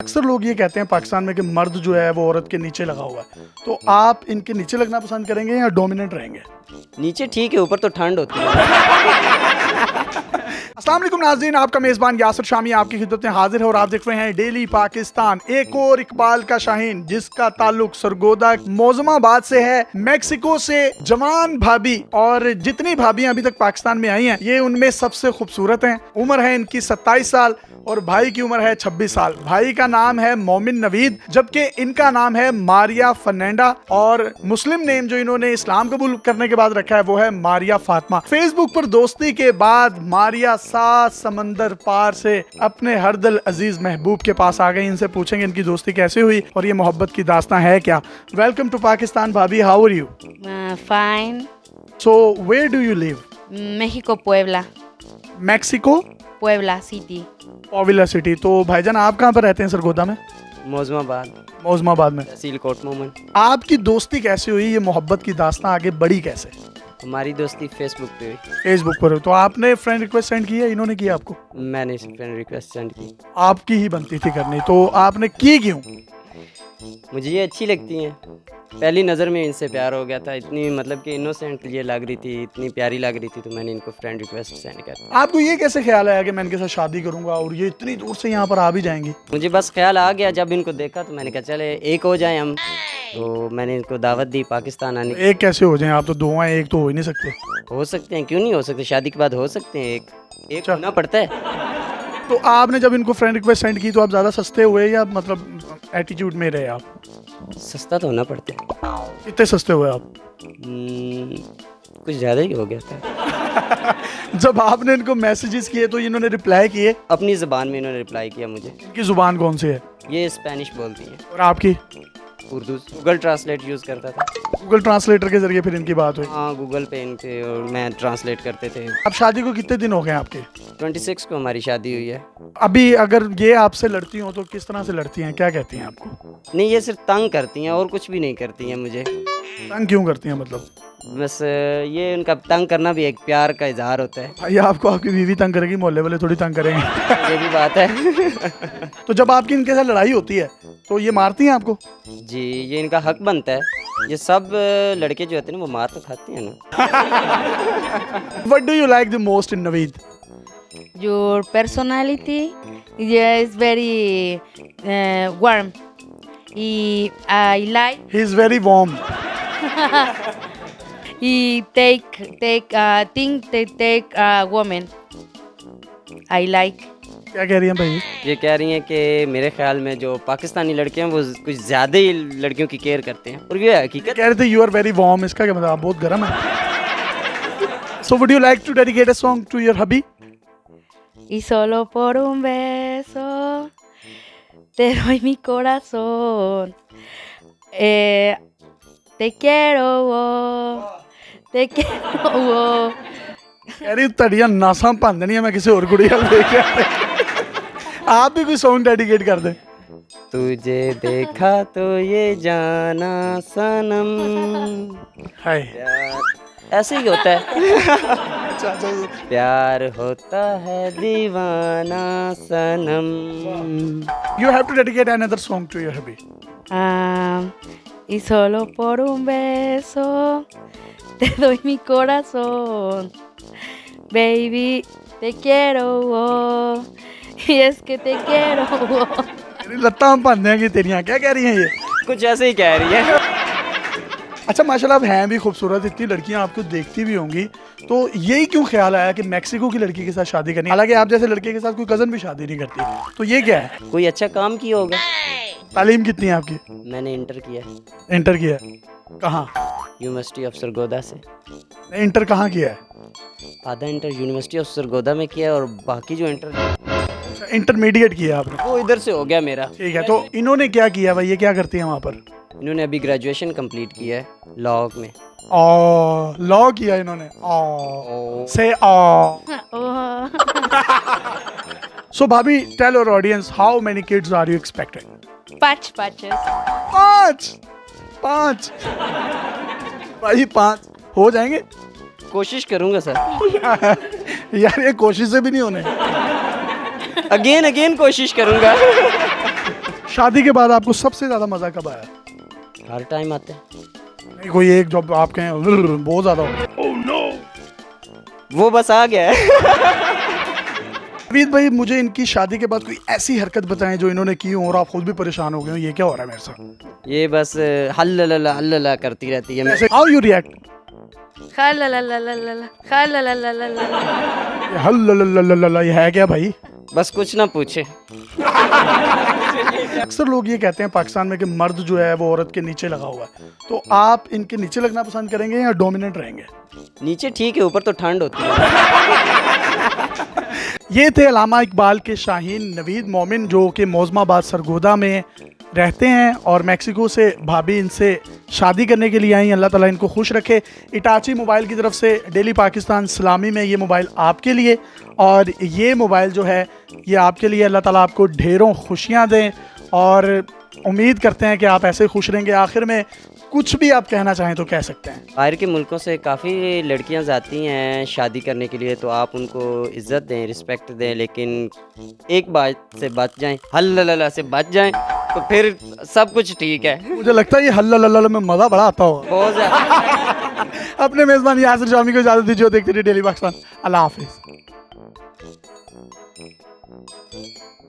अक्सर लोग ये कहते हैं पाकिस्तान में कि मर्द जो है वो औरत के नीचे लगा हुआ है, तो आप इनके नीचे लगना पसंद करेंगे या डोमिनेंट रहेंगे? नीचे ठीक है, ऊपर तो ठंड होती है। अस्सलाम वालेकुम नाज़रीन, आपका मेज़बान यासिर शामी आपकी खिदमत में हाजिर है और आप देख रहे हैं डेली पाकिस्तान। एक और इकबाल का शाहीन जिसका ताल्लुक सरगोदा मोज़माबाद से है, मेक्सिको से जवान भाभी, और जितनी भाभियां अभी तक पाकिस्तान में आई हैं ये उनमें सबसे खूबसूरत हैं। उम्र है इनकी 27 साल और भाई की उम्र है 26 साल। भाई का नाम है मोमिन नवीद जबकि इनका नाम है मारिया फर्नांडा, और मुस्लिम नेम जो इन्होंने इस्लाम कबूल करने के बाद रखा है वो है मारिया फातिमा। फेसबुक पर दोस्ती के बाद मारिया 7 समंदर पार से अपने हर दिल अजीज महबूब के पास आ गई। इनसे पूछेंगे इनकी दोस्ती कैसे हुई और ये मोहब्बत की दास्तां है क्या। वेलकम टू पाकिस्तान भाभी, how are you? Fine. So where do you live? México, Puebla. Mexico Puebla City. Puebla city. तो भाईजान आप कहाँ पर रहते हैं? सरगोदा में, मौजमाबाद, मोज़माबाद में। तहसील कोट मोमन। आपकी दोस्ती कैसे हुई? ये मोहब्बत की दास्तां आगे बढ़ी कैसे? हमारी दोस्ती फेसबुक पे हुई। फेसबुक पर। तो आपने फ्रेंड रिक्वेस्ट सेंड की है, इन्होंने किया आपको? मैंने फ्रेंड रिक्वेस्ट सेंड की। आपकी ही बनती थी करनी, तो आपने की क्यों? मुझे ये अच्छी लगती हैं। पहली नज़र में इनसे प्यार हो गया था। इतनी मतलब कि इनोसेंट ये लग रही थी, इतनी प्यारी लग रही थी, तो मैंने इनको फ्रेंड रिक्वेस्ट सेंड कर दी। आपको ये कैसे ख्याल आया कि मैं इनके साथ शादी करूंगा और ये इतनी दूर से यहाँ पर आ भी जाएंगी? मुझे बस ख्याल आ गया जब इनको देखा, तो मैंने कहा चले एक हो जाए हम। तो मैंने इनको दावत दी पाकिस्तान आने की। एक कैसे हो जाएं? आप तो दो हैं, एक तो हो ही नहीं सकते। हो सकते हैं, क्यों नहीं हो सकते? शादी के बाद हो सकते हैं। एक होना पड़ता है। तो आपने जब इनको फ्रेंड रिक्वेस्ट सेंड की तो आप ज़्यादा सस्ते हुए या मतलब एटीट्यूड में रहे आप? सस्ता तो होना पड़ता है। कितने सस्ते हुए आप? कुछ ज़्यादा ही हो गया था। जब आपने इनको मैसेजेस किए तो इन्होंने रिप्लाई किए? अपनी ज़बान में इन्होंने रिप्लाई किया मुझे। इनकी ज़ुबान कौन सी है? ये स्पेनिश बोलती है। और आपकी? उर्दू। गूगल ट्रांसलेट यूज़ करता था। गूगल ट्रांसलेटर के जरिए फिर इनकी बात हुई? हाँ, गूगल पे इनके और मैं ट्रांसलेट करते थे। अब शादी को कितने दिन हो गए आपके? 26 को हमारी शादी हुई है। अभी अगर ये आपसे लड़ती हो तो किस तरह से लड़ती हैं, क्या कहती हैं आपको? नहीं, ये सिर्फ तंग करती हैं और कुछ भी नहीं करती हैं मुझे। तंग क्यों करती हैं मतलब? बस ये उनका तंग करना भी एक प्यार का इजहार होता है। भाई आपको आपकी बीवी तंग करेगी, मोहल्ले वाले थोड़ी तंग करेंगे। ये भी बात है। तो जब आपकी इनके साथ लड़ाई होती है तो ये मारती हैं आपको? जी, ये इनका हक बनता है। ये सब लड़के जो होते हैं ना वो मार तो खाते हैं ना। What do you like the most in Naveed? Your personality, yeah, is very warm. I like. He is very warm. He take woman. I like. क्या कह रही हैं भाई? ये कह रही हैं कि मेरे ख्याल में जो पाकिस्तानी लड़के हैं वो कुछ ज़्यादा ही लड़कियों की केयर करते हैं, और ये हकीकत। कह रहे थे यू आर वेरी वार्म, इसका क्या मतलब? आप बहुत गर्म है। So would you like to dedicate a song to your hubby? Y solo por un beso te doy mi corazón. Te quiero, te quiero. कह रही तड़ियां नासा भन देनियां मैं किसी और कुड़ी वाल देख के। आप भी कोई सॉन्ग डेडिकेट कर दें। तुझे देखा तो ये जाना सनम। हाय। प्यार ऐसे ही होता है। प्यार होता है दीवाना सनम। You have to dedicate another song to your hubby. Y solo por un beso te doy mi corazón. Baby, te quiero. Y es que te quiero. तेरी लत्तां भन देंगी तेरियां, क्या कह रही हैं ये? कुछ ऐसे ही कह रही है। अच्छा माशाल्लाह, आप हैं भी खूबसूरत, इतनी लड़कियां आपको देखती भी होंगी, तो यही क्यों ख्याल आया कि मैक्सिको की लड़की के साथ शादी करनी? हालांकि आप जैसे लड़के के साथ कोई कज़न भी शादी नहीं करती, तो ये क्या है? कोई अच्छा काम किया होगा। तालीम कितनी है आपकी? मैंने इंटर किया है इंटर किया है? कहाँ? यूनिवर्सिटी ऑफ सरगोदा से। इंटर कहाँ किया है? आधा इंटर यूनिवर्सिटी ऑफ सरगोदा में किया है और बाकी जो इंटर इंटरमीडिएट किया है आपने? वो इधर से हो गया मेरा। ठीक है, तो इन्होंने क्या किया भाई, ये क्या करती हैं वहाँ पर? इन्होंने अभी ग्रेजुएशन कंप्लीट किया है लॉ में। लॉ किया इन्होंने। से Oh. सो भाभी, tell our audience how many kids are you expecting? Patches. 5 भाई 5 हो जाएंगे? कोशिश करूंगा सर। यार ये कोशिश से भी नहीं होने। अगेन कोशिश करूंगा। शादी के बाद आपको सबसे ज्यादा मजा कब आया? हर टाइम आते हैं। नहीं, कोई एक जब आप कहें बहुत ज्यादा हो गया। वो बस आ गया है। नवीद भाई, मुझे इनकी शादी के बाद कोई ऐसी हरकत बताएं जो इन्होंने की हो और आप खुद भी परेशान हो गए हो, ये क्या हो रहा है मेरे साथ? ये बस हल्ला करती रहती है। How you react? Jalalalalala, jalalalalala. हल्ला ये है क्या भाई? बस कुछ ना पूछे। अक्सर लोग ये कहते हैं पाकिस्तान में कि मर्द जो है वो औरत के नीचे लगा हुआ है, तो आप इनके नीचे लगना पसंद करेंगे या डोमिनेंट रहेंगे? नीचे ठीक है, ऊपर तो ठंड होती है। ये थे अल्लामा इकबाल के शाहीन नवीद मोमिन, जो कि मौजमाबाद सरगोदा में रहते हैं और मैक्सिको से भाभी इनसे शादी करने के लिए आई। अल्लाह ताला इनको खुश रखे। इटाची मोबाइल की तरफ से डेली पाकिस्तान सलामी में ये मोबाइल आपके लिए, और ये मोबाइल जो है ये आपके लिए। अल्लाह ताला आपको ढेरों खुशियाँ दें और उम्मीद करते हैं कि आप ऐसे खुश रहेंगे। आखिर में कुछ भी आप कहना चाहें तो कह सकते हैं। बाहर के मुल्कों से काफ़ी लड़कियां जाती हैं शादी करने के लिए, तो आप उनको इज़्ज़त दें, रिस्पेक्ट दें, लेकिन एक बात से बच जाएं, हल्ला से बच जाएं, तो फिर सब कुछ ठीक है। मुझे लगता है ये हल्ला लल्ला में मज़ा बड़ा आता होगा। बहुत ज़्यादा। अपने मेज़बान यासिर शामी को इजाज़त दीजिए। देखते रहिए डेली पाकिस्तान। अल्लाह हाफिज़।